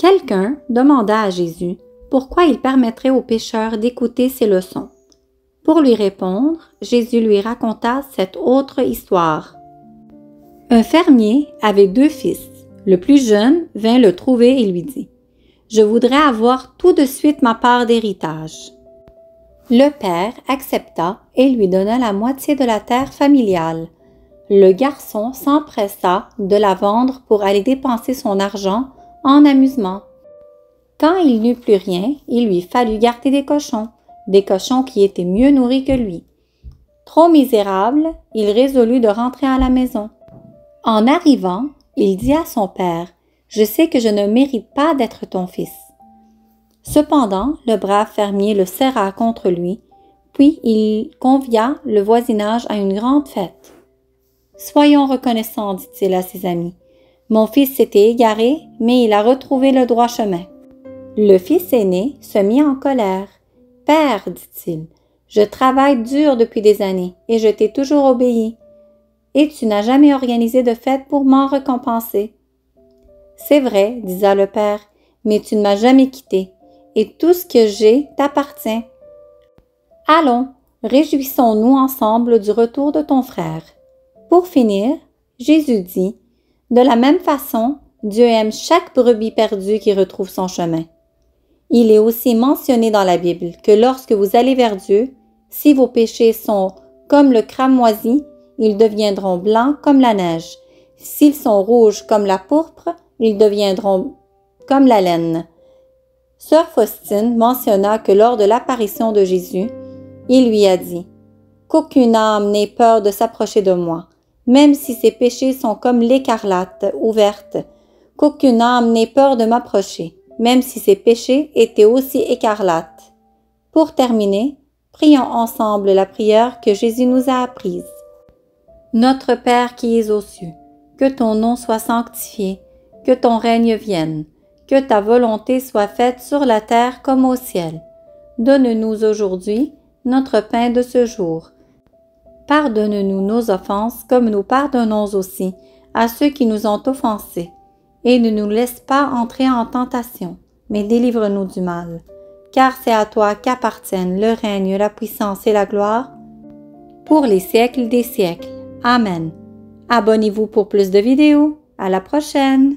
Quelqu'un demanda à Jésus pourquoi il permettrait aux pécheurs d'écouter ses leçons. Pour lui répondre, Jésus lui raconta cette autre histoire. Un fermier avait 2 fils. Le plus jeune vint le trouver et lui dit « Je voudrais avoir tout de suite ma part d'héritage. » Le père accepta et lui donna la moitié de la terre familiale. Le garçon s'empressa de la vendre pour aller dépenser son argent en amusement. Quand il n'eut plus rien, il lui fallut garder des cochons qui étaient mieux nourris que lui. Trop misérable, il résolut de rentrer à la maison. En arrivant, il dit à son père « Je sais que je ne mérite pas d'être ton fils. » Cependant, le brave fermier le serra contre lui, puis il convia le voisinage à une grande fête. « Soyons reconnaissants, dit-il à ses amis. Mon fils s'était égaré, mais il a retrouvé le droit chemin. » Le fils aîné se mit en colère. « Père, dit-il, je travaille dur depuis des années et je t'ai toujours obéi. Et tu n'as jamais organisé de fête pour m'en récompenser. »« C'est vrai, disait le père, mais tu ne m'as jamais quitté, et tout ce que j'ai t'appartient. Allons, réjouissons-nous ensemble du retour de ton frère. » Pour finir, Jésus dit, « De la même façon, Dieu aime chaque brebis perdue qui retrouve son chemin. » Il est aussi mentionné dans la Bible que lorsque vous allez vers Dieu, si vos péchés sont comme le cramoisi, ils deviendront blancs comme la neige. S'ils sont rouges comme la pourpre, ils deviendront comme la laine. Sœur Faustine mentionna que lors de l'apparition de Jésus, il lui a dit « Qu'aucune âme n'ait peur de s'approcher de moi, même si ses péchés sont comme l'écarlate ou verte, qu'aucune âme n'ait peur de m'approcher, même si ses péchés étaient aussi écarlates. » Pour terminer, prions ensemble la prière que Jésus nous a apprise. Notre Père qui es aux cieux, que ton nom soit sanctifié, que ton règne vienne, que ta volonté soit faite sur la terre comme au ciel. Donne-nous aujourd'hui notre pain de ce jour. Pardonne-nous nos offenses comme nous pardonnons aussi à ceux qui nous ont offensés. Et ne nous laisse pas entrer en tentation, mais délivre-nous du mal. Car c'est à toi qu'appartiennent le règne, la puissance et la gloire, pour les siècles des siècles. Amen. Abonnez-vous pour plus de vidéos. À la prochaine!